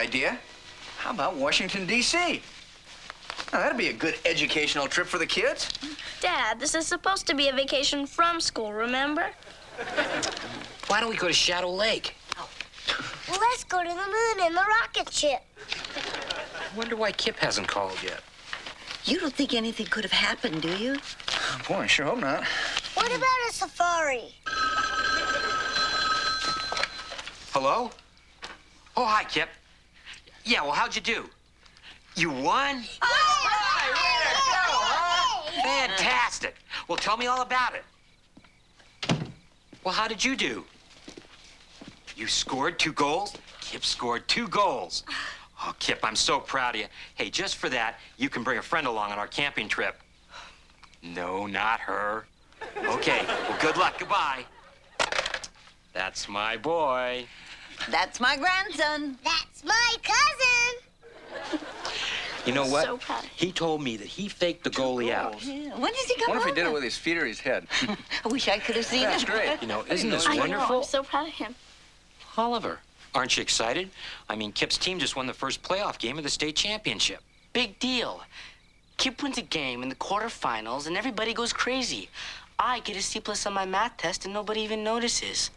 idea. How about Washington, D.C.? Now, that'd be a good educational trip for the kids. Dad, this is supposed to be a vacation from school, remember? Why don't we go to Shadow Lake? Well, let's go to the moon in the rocket ship. I wonder why Kip hasn't called yet. You don't think anything could have happened, do you? Boy, I sure hope not. What about a safari? Hello? Oh, hi, Kip. Yeah, well, how'd you do? You won? Fantastic. Well, tell me all about it. Well, how did you do? You scored 2 goals? Kip scored 2 goals. Oh, Kip, I'm so proud of you. Hey, just for that, you can bring a friend along on our camping trip. No, not her. Okay, well, good luck. Goodbye. That's my boy. That's my grandson. That's my cousin. You know what? So proud. He told me that he faked the goalie out. Yeah. When does he come I wonder if he did it over? with his feet or his head. I wish I could have seen That's it. great. You know, isn't this I know, wonderful? I'm so proud of him. Oliver, aren't you excited? I mean, Kip's team just won the first playoff game of the state championship. Big deal. Kip wins a game in the quarterfinals and everybody goes crazy. I get a C+ on my math test and nobody even notices.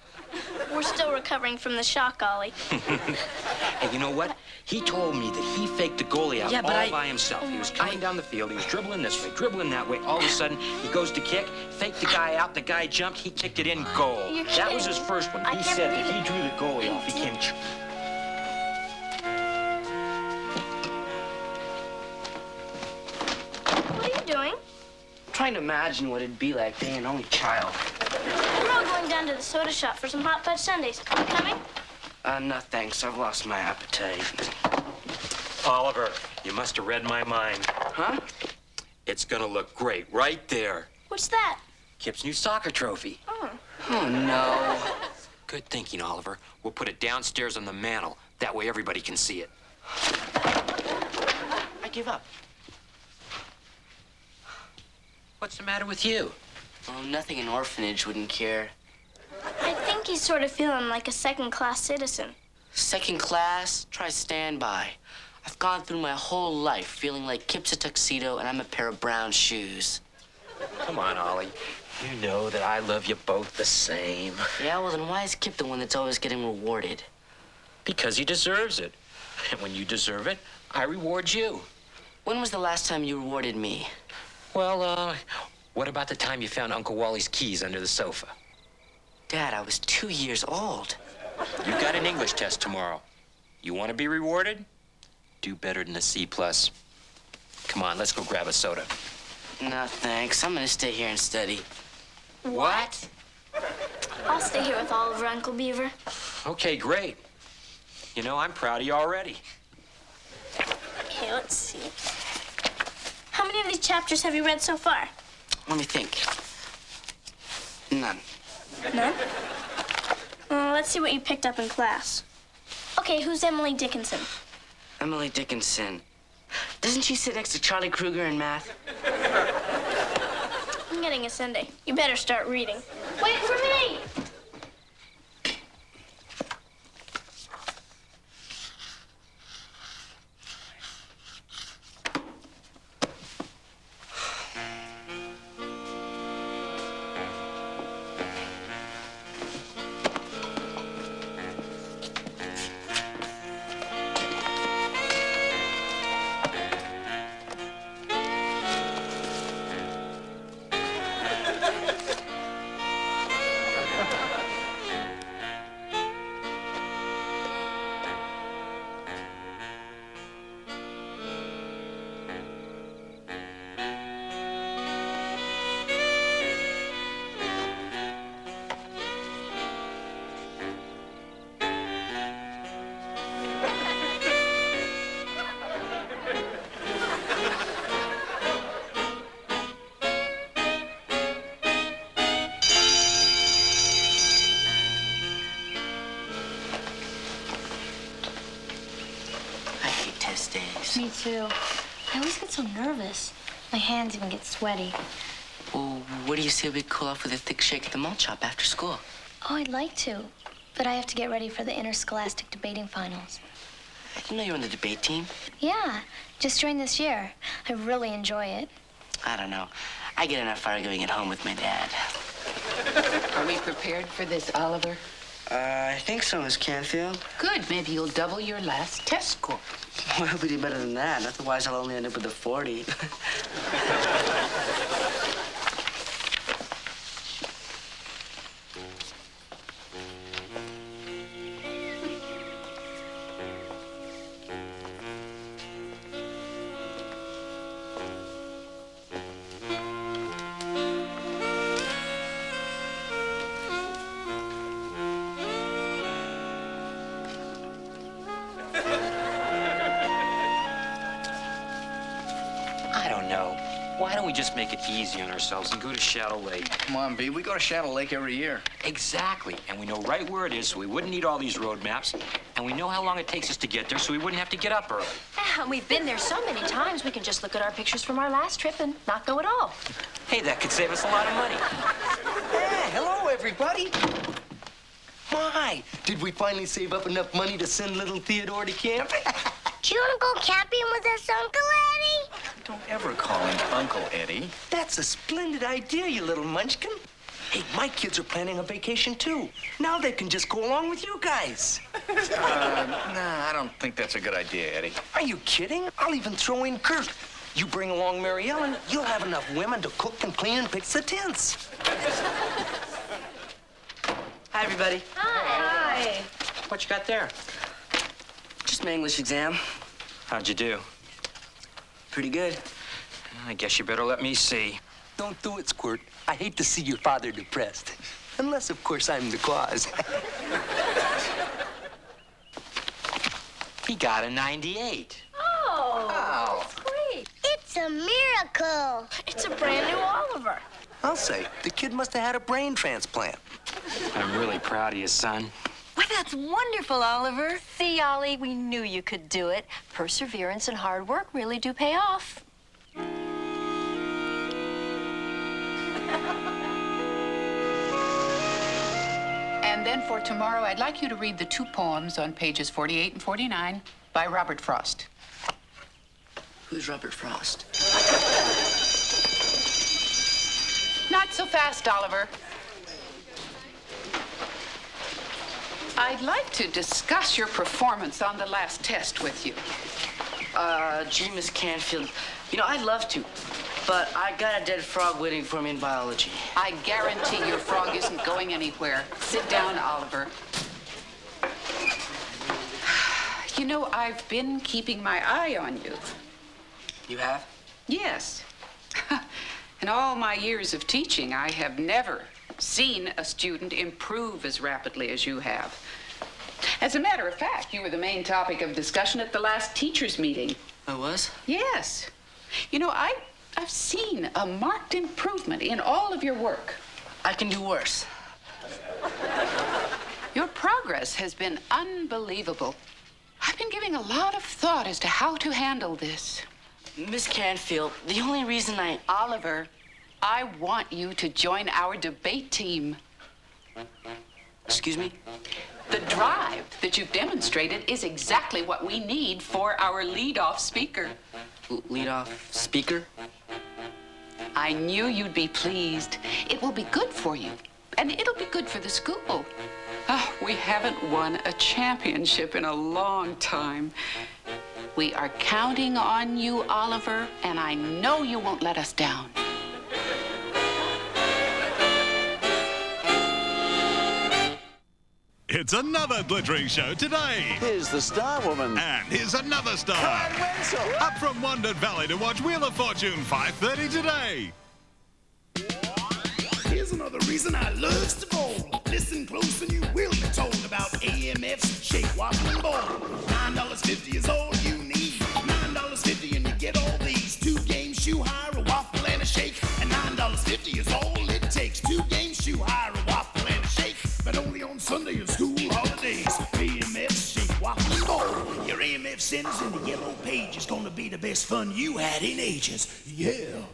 We're still recovering from the shock, Ollie. Hey, you know what? He told me that he faked the goalie out all by himself. He was coming down the field. He was dribbling this way, dribbling that way. All of a sudden, he goes to kick, faked the guy out. The guy jumped. He kicked it in goal. You're That was kidding. his first one. I He can't said that believe he it. drew the goalie off. He came... What are you doing? Trying to imagine what it'd be like being an only child. We're all going down to the soda shop for some hot fudge sundaes. You coming? No thanks, I've lost my appetite. Oliver, you must have read my mind. Huh? It's gonna look great right there. What's that? Kip's new soccer trophy. Oh. Oh, no. Good thinking, Oliver. We'll put it downstairs on the mantle. That way everybody can see it. I give up. What's the matter with you? Oh, nothing an orphanage wouldn't care. I think he's sort of feeling like a second-class citizen. Second class, try standby. I've gone through my whole life feeling like Kip's a tuxedo and I'm a pair of brown shoes. Come on, Ollie. You know that I love you both the same. Yeah, well, then why is Kip the one that's always getting rewarded? Because he deserves it. And when you deserve it, I reward you. When was the last time you rewarded me? Well, what about the time you found Uncle Wally's keys under the sofa? Dad, I was 2 years old. You got an English test tomorrow. You want to be rewarded? Do better than a C+. Come on, let's go grab a soda. No, thanks. I'm gonna stay here and study. What? I'll stay here with Oliver, Uncle Beaver. Okay, great. You know, I'm proud of you already. Okay, let's see. How many of these chapters have you read so far? Let me think. None. None? Let's see what you picked up in class. Okay, who's Emily Dickinson? Emily Dickinson. Doesn't she sit next to Charlie Kruger in math? I'm getting a sundae. You better start reading. Wait for me! I hate test days. Me too. I always get so nervous. My hands even get sweaty. Well, what do you say we cool off with a thick shake at the malt shop after school? Oh, I'd like to. But I have to get ready for the interscholastic debating finals. You know you're on the debate team? Yeah, just joined this year. I really enjoy it. I don't know. I get enough arguing at home with my dad. Are we prepared for this, Oliver? I think so, Miss Canfield. Good. Maybe you'll double your last test score. Well, I hope we do better than that. Otherwise, I'll only end up with a 40. I don't know. Why don't we just make it easy on ourselves and go to Shadow Lake? Come on, B. We go to Shadow Lake every year. Exactly. And we know right where it is, so we wouldn't need all these road maps. And we know how long it takes us to get there, so we wouldn't have to get up early. And we've been there so many times, we can just look at our pictures from our last trip and not go at all. Hey, that could save us a lot of money. Hey, hello, everybody. My, did we finally save up enough money to send little Theodore to camp? Do you want to go camping with us, Uncle Eddie? Don't ever call him Uncle Eddie. That's a splendid idea, you little munchkin. Hey, my kids are planning a vacation, too. Now they can just go along with you guys. Nah, I don't think that's a good idea, Eddie. Are you kidding? I'll even throw in Kurt. You bring along Mary Ellen, you'll have enough women to cook and clean and pitch the tents. Hi, everybody. Hi. What you got there? Just my English exam. How'd you do? Pretty good. I guess you better let me see. Don't do it, Squirt. I hate to see your father depressed. Unless, of course, I'm the cause. He got a 98. Oh, that's great. It's a miracle. It's a brand new Oliver. I'll say, the kid must have had a brain transplant. I'm really proud of you, son. Well, that's wonderful, Oliver. See, Ollie, we knew you could do it. Perseverance and hard work really do pay off. And then for tomorrow, I'd like you to read the 2 poems on pages 48 and 49 by Robert Frost. Who's Robert Frost? Not so fast, Oliver. I'd like to discuss your performance on the last test with you. Gee, Miss Canfield, you know, I'd love to, but I got a dead frog waiting for me in biology. I guarantee your frog isn't going anywhere. Sit down, Oliver. You know, I've been keeping my eye on you. You have? Yes. In all my years of teaching, I have never seen a student improve as rapidly as you have. As a matter of fact, you were the main topic of discussion at the last teachers' meeting. I was? Yes. You know, I've seen a marked improvement in all of your work. I can do worse. Your progress has been unbelievable. I've been giving a lot of thought as to how to handle this. Miss Canfield, the only reason Oliver, I want you to join our debate team. Excuse me? The drive that you've demonstrated is exactly what we need for our lead-off speaker. Lead-off speaker? I knew you'd be pleased. It will be good for you, and it'll be good for the school. We haven't won a championship in a long time. We are counting on you, Oliver, and I know you won't let us down. It's another glittering show today. Here's the Star Woman. And here's another star. Up from Wondered Valley to watch Wheel of Fortune 5:30 today. Here's another reason I love to bowl. Listen close and you will be told about AMF's Shake, Waffle, and Bowl. $9.50 is all you need. $9.50 and you get all these. 2 games, shoe hire, a waffle, and a shake. And $9.50 is all it takes. 2 games, shoe hire, a waffle, and a shake. But only on Sunday and school holidays. AMF's Shake, Waffle, and Bowl. Your AMF sentence in the yellow page is gonna be the best fun you had in ages. Yeah.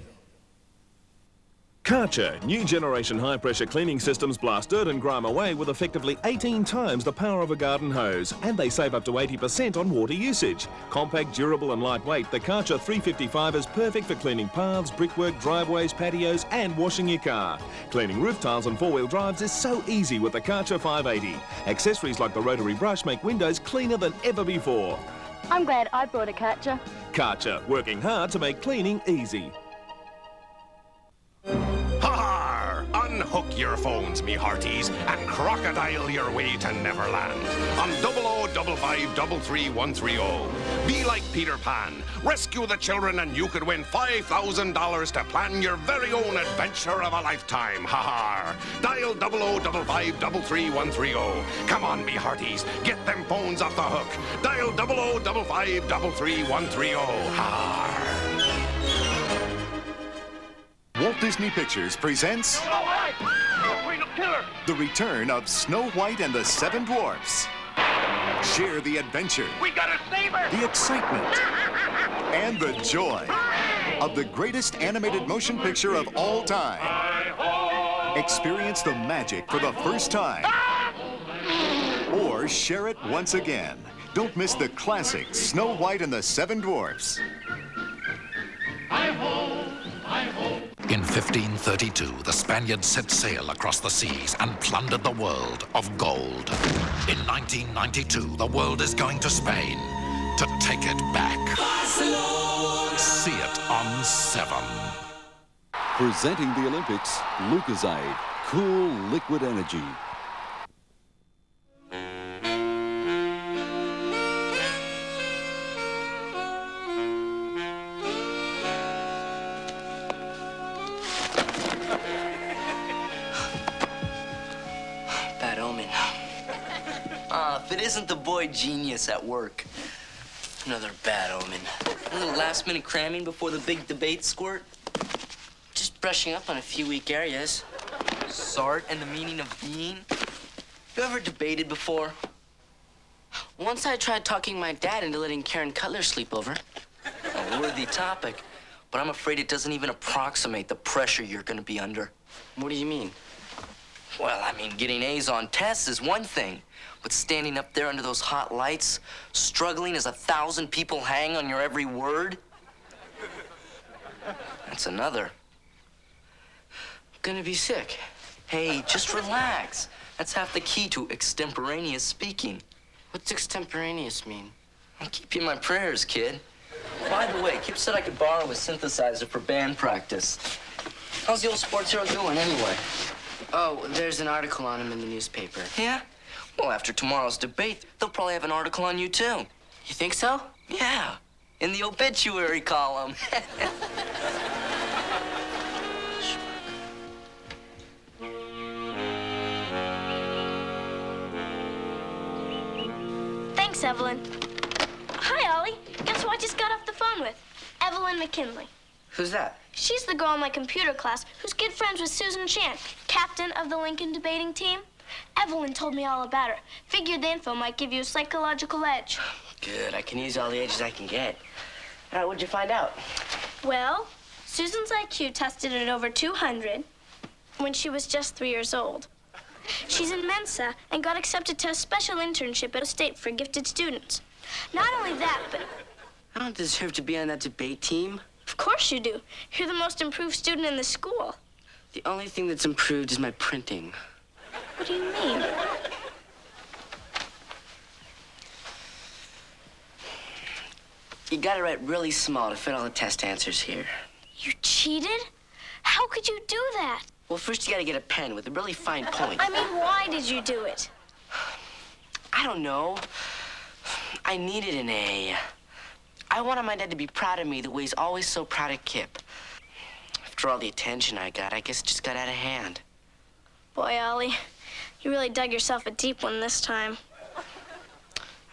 Karcher, new generation high-pressure cleaning systems blast dirt and grime away with effectively 18 times the power of a garden hose, and they save up to 80% on water usage. Compact, durable and lightweight, the Karcher 355 is perfect for cleaning paths, brickwork, driveways, patios and washing your car. Cleaning roof tiles and four-wheel drives is so easy with the Karcher 580. Accessories like the rotary brush make windows cleaner than ever before. I'm glad I brought a Karcher. Karcher, working hard to make cleaning easy. Ha-ha! Unhook your phones, me hearties, and crocodile your way to Neverland on 0055333130. Be like Peter Pan, rescue the children, and you could win $5,000 to plan your very own adventure of a lifetime. Ha-ha! Dial 0055333130. Come on, me hearties, get them phones off the hook. Dial 0055333130. Ha-ha! Walt Disney Pictures presents the return of Snow White and the Seven Dwarfs. Share the adventure, We gotta save her! the excitement, and the joy of the greatest animated motion picture of all time. Experience the magic for the first time. Or share it once again. Don't miss the classic Snow White and the Seven Dwarfs. In 1532, the Spaniards set sail across the seas and plundered the world of gold. In 1992, the world is going to Spain to take it back. Barcelona. See it on 7. Presenting the Olympics, Lucozade, cool liquid energy. Bad omen. If it isn't the boy genius at work. Another bad omen. A little last-minute cramming before the big debate squirt. Just brushing up on a few weak areas. Sart and the meaning of being. You ever debated before? Once I tried talking my dad into letting Karen Cutler sleep over. A worthy topic, but I'm afraid it doesn't even approximate the pressure you're gonna be under. What do you mean? Well, I mean, getting A's on tests is one thing, but standing up there under those hot lights, struggling as 1,000 people hang on your every word, that's another. Gonna be sick. Hey, just relax. That's half the key to extemporaneous speaking. What's extemporaneous mean? I'll keep you in my prayers, kid. By the way, Kip said I could borrow a synthesizer for band practice. How's the old sports hero doing anyway? Oh, there's an article on him in the newspaper. Yeah? Well, after tomorrow's debate, they'll probably have an article on you, too. You think so? Yeah, in the obituary column. Thanks, Evelyn. Hi, Ollie. Guess who I just got off the phone with? Evelyn McKinley. Who's that? She's the girl in my computer class who's good friends with Susan Chan, captain of the Lincoln debating team. Evelyn told me all about her. Figured the info might give you a psychological edge. Good, I can use all the edges I can get. All right, what'd you find out? Well, Susan's IQ tested at over 200 when she was just 3 years old. She's in Mensa and got accepted to a special internship at a state for gifted students. Not only that, but... I don't deserve to be on that debate team. Of course you do. You're the most improved student in the school. The only thing that's improved is my printing. What do you mean? You gotta write really small to fit all the test answers here. You cheated? How could you do that? Well, first you gotta get a pen with a really fine point. I mean, why did you do it? I don't know. I needed an A. I wanted my dad to be proud of me the way he's always so proud of Kip. After all the attention I got, I guess it just got out of hand. Boy, Ollie, you really dug yourself a deep one this time.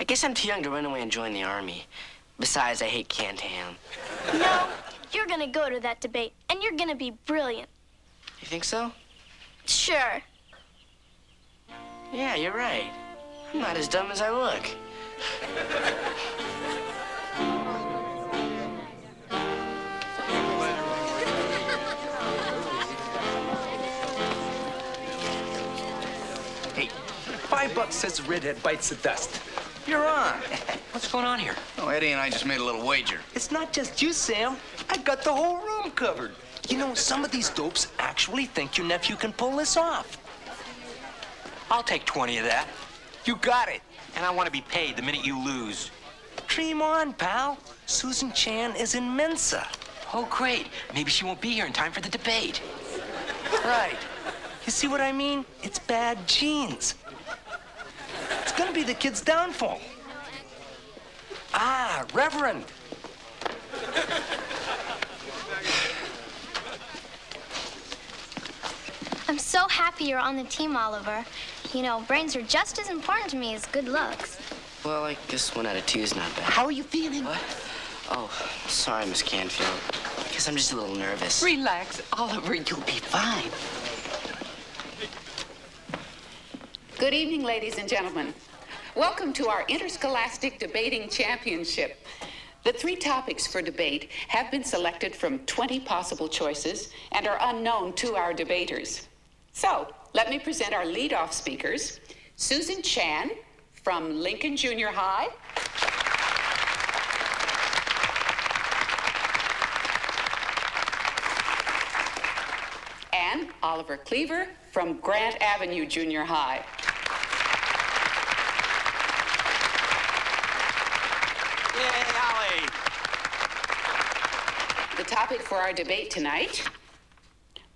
I guess I'm too young to run away and join the army. Besides, I hate canned ham. No, you're gonna go to that debate, and you're gonna be brilliant. You think so? Sure. Yeah, you're right. I'm not as dumb as I look. buck says the redhead bites the dust. You're on. What's going on here? Oh, Eddie and I just made a little wager. It's not just you, Sam. I got the whole room covered. You know, some of these dopes actually think your nephew can pull this off. I'll take 20 of that. You got it. And I want to be paid the minute you lose. Dream on, pal. Susan Chan is in Mensa. Oh, great. Maybe she won't be here in time for the debate. Right. You see what I mean? It's bad genes. It's gonna be the kid's downfall. Ah, Reverend. I'm so happy you're on the team, Oliver. You know, brains are just as important to me as good looks. Well, I guess 1 out of 2 is not bad. How are you feeling? What? Oh, sorry, Miss Canfield. I guess I'm just a little nervous. Relax, Oliver, you'll be fine. Good evening, ladies and gentlemen. Welcome to our Interscholastic Debating Championship. The 3 topics for debate have been selected from 20 possible choices and are unknown to our debaters. So, let me present our lead-off speakers. Susan Chan from Lincoln Junior High. And Oliver Cleaver from Grant Avenue Junior High. Yay, Ollie! The topic for our debate tonight,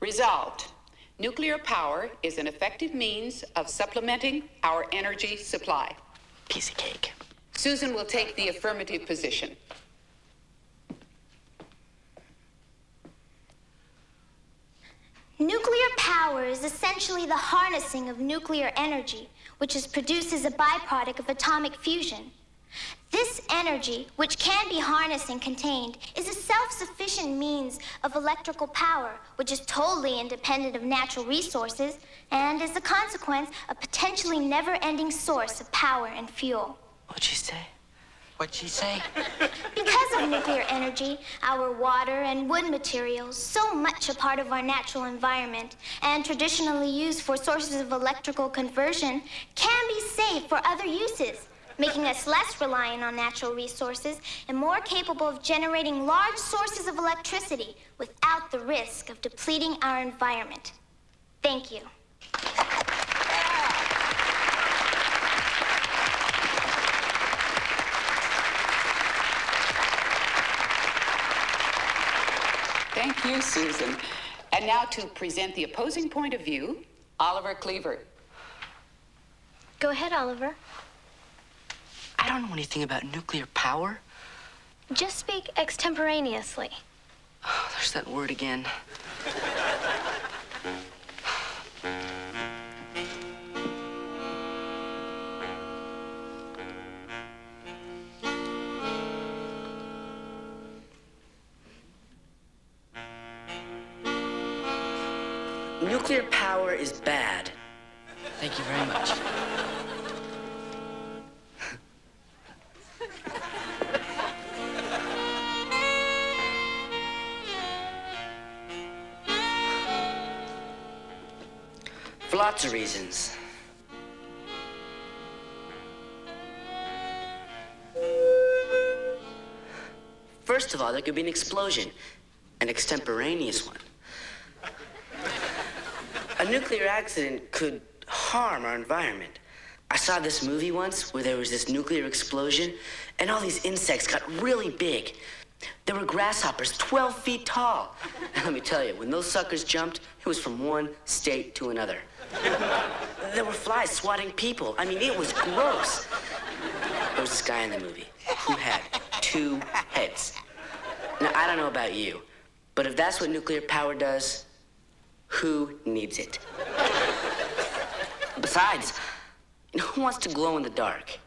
resolved. Nuclear power is an effective means of supplementing our energy supply. Piece of cake. Susan will take the affirmative position. Nuclear power is essentially the harnessing of nuclear energy, which is produced as a byproduct of atomic fusion. This energy, which can be harnessed and contained, is a self-sufficient means of electrical power, which is totally independent of natural resources, and as a consequence, a potentially never-ending source of power and fuel. What'd she say? What'd she say? Because of nuclear energy, our water and wood materials, so much a part of our natural environment, and traditionally used for sources of electrical conversion, can be saved for other uses, making us less reliant on natural resources and more capable of generating large sources of electricity without the risk of depleting our environment. Thank you. Thank you, Susan. And now to present the opposing point of view, Oliver Cleaver. Go ahead, Oliver. I don't know anything about nuclear power. Just speak extemporaneously. Oh, there's that word again. Nuclear power is bad. Thank you very much. For lots of reasons. First of all, there could be an explosion, an extemporaneous one. A nuclear accident could harm our environment. I saw this movie once where there was this nuclear explosion and all these insects got really big. There were grasshoppers 12 feet tall. And let me tell you, when those suckers jumped, it was from one state to another. There were flies swatting people. I mean, it was gross. There was this guy in the movie who had 2 heads. Now, I don't know about you, but if that's what nuclear power does, who needs it? Besides, who wants to glow in the dark?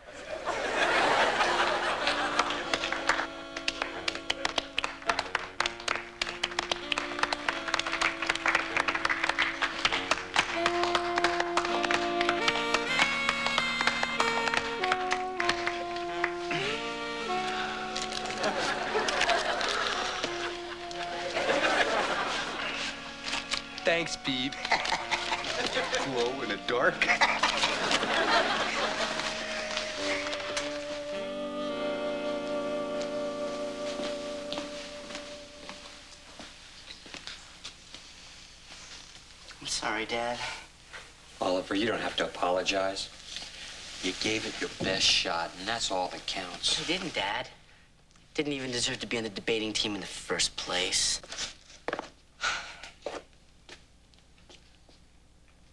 Thanks, Beaver. Glow in the dark. I'm sorry, Dad. Oliver, you don't have to apologize. You gave it your best shot, and that's all that counts. I didn't, Dad. Didn't even deserve to be on the debating team in the first place.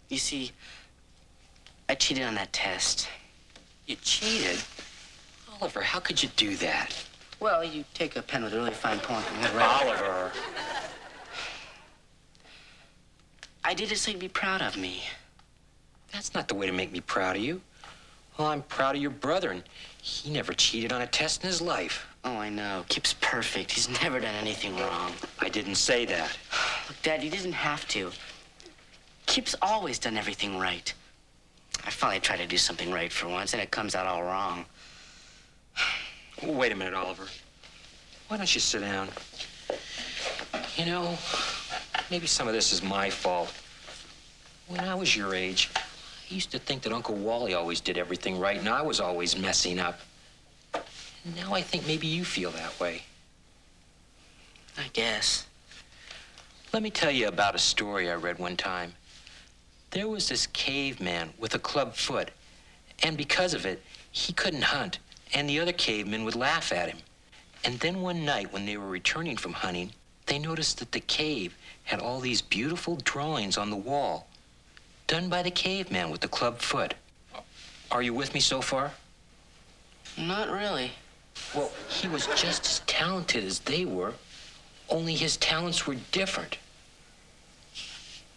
You see, I cheated on that test. You cheated? Oliver, how could you do that? Well, you take a pen with a really fine point and you write. Oliver. I did it so you'd be proud of me. That's not the way to make me proud of you. Well, I'm proud of your brother, and he never cheated on a test in his life. Oh, I know. Kip's perfect. He's never done anything wrong. I didn't say that. Look, Dad, you didn't have to. Kip's always done everything right. I finally tried to do something right for once, and it comes out all wrong. Wait a minute, Oliver. Why don't you sit down? You know, maybe some of this is my fault. When I was your age, I used to think that Uncle Wally always did everything right, and I was always messing up. And now I think maybe you feel that way. I guess. Let me tell you about a story I read one time. There was this caveman with a club foot, and because of it, he couldn't hunt, and the other cavemen would laugh at him. And then one night, when they were returning from hunting, they noticed that the cave had all these beautiful drawings on the wall, done by the caveman with the club foot. Are you with me so far? Not really. Well, he was just as talented as they were, only his talents were different.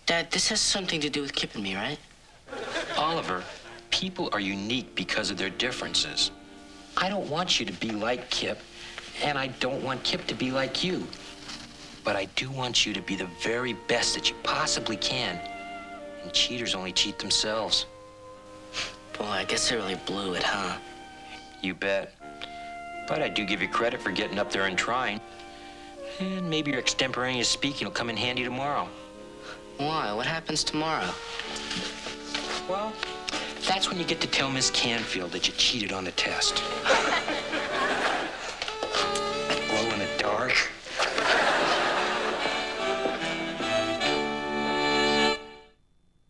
Dad, this has something to do with Kip and me, right? Oliver, people are unique because of their differences. I don't want you to be like Kip, and I don't want Kip to be like you. But I do want you to be the very best that you possibly can. And cheaters only cheat themselves. Boy, I guess I really blew it, huh? You bet. But I do give you credit for getting up there and trying. And maybe your extemporaneous speaking will come in handy tomorrow. Why? What happens tomorrow? Well, that's when you get to tell Miss Canfield that you cheated on the test. Glow in the dark.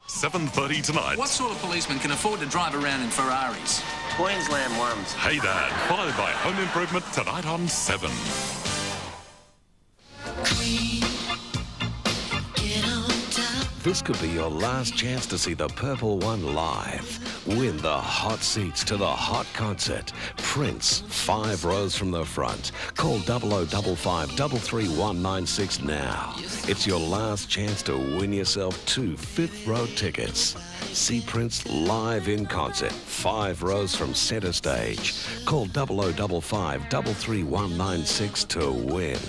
$7:30 tonight. What sort of policeman can afford to drive around in Ferraris? Queensland worms. Hey Dad, followed by Home Improvement tonight on 7. This could be your last chance to see the Purple One live. Win the hot seats to the hot concert. Prince, 5 rows from the front. Call 0055 33196 now. It's your last chance to win yourself 2 fifth-row tickets. See Prince live in concert, 5 rows from center stage. Call 0055 33196 to win.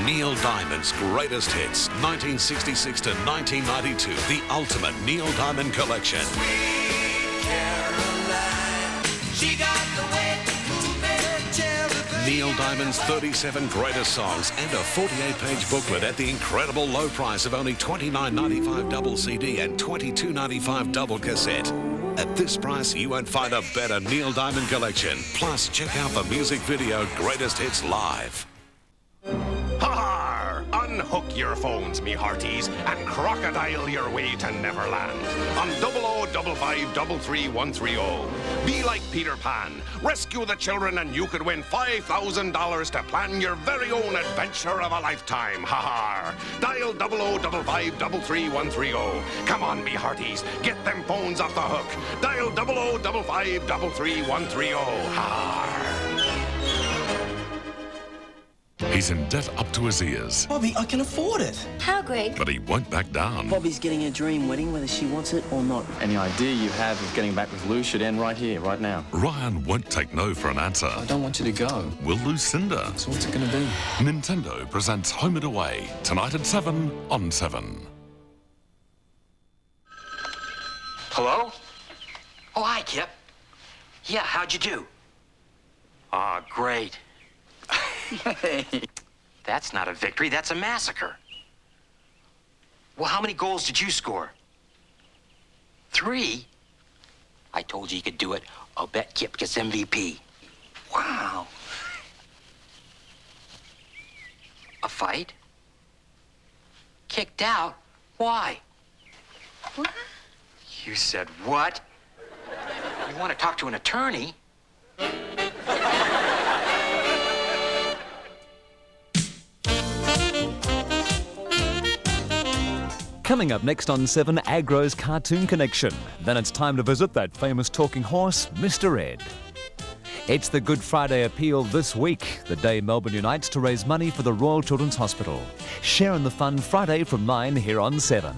Neil Diamond's greatest hits, 1966 to 1992, the ultimate Neil Diamond collection. Neil Diamond's 37 greatest songs and a 48-page booklet at the incredible low price of only $29.95 double CD and $22.95 double cassette. At this price, you won't find a better Neil Diamond collection. Plus, check out the music video Greatest Hits Live. Ha-ha! Unhook your phones, me hearties, and crocodile your way to Neverland on 0055333130. Be like Peter Pan. Rescue the children and you could win $5,000 to plan your very own adventure of a lifetime. Ha-ha! Dial 0055333130. Come on, me hearties. Get them phones off the hook. Dial 0055333130. Ha-ha! He's in debt up to his ears, Bobby, I can afford it. How, Greg? but he won't back down. Bobby's getting a dream wedding whether she wants it or not. Any idea you have of getting back with Lou should end right here, right now. Ryan won't take no for an answer. I don't want you to go. Will Lucinda? So what's it gonna be? Nintendo presents Home and Away tonight at 7 on 7. Hello? Oh, hi, Kip. Yeah, how'd you do? Ah, great. Hey. That's not a victory, that's a massacre. Well, how many goals did you score? 3? I told you you could do it. I'll bet Kip gets MVP. Wow. A fight? Kicked out? Why? What? You said what? You want to talk to an attorney? Coming up next on 7, Agro's Cartoon Connection. Then it's time to visit that famous talking horse, Mr. Ed. It's the Good Friday Appeal this week, the day Melbourne unites to raise money for the Royal Children's Hospital. Share in the fun Friday from 9 here on 7.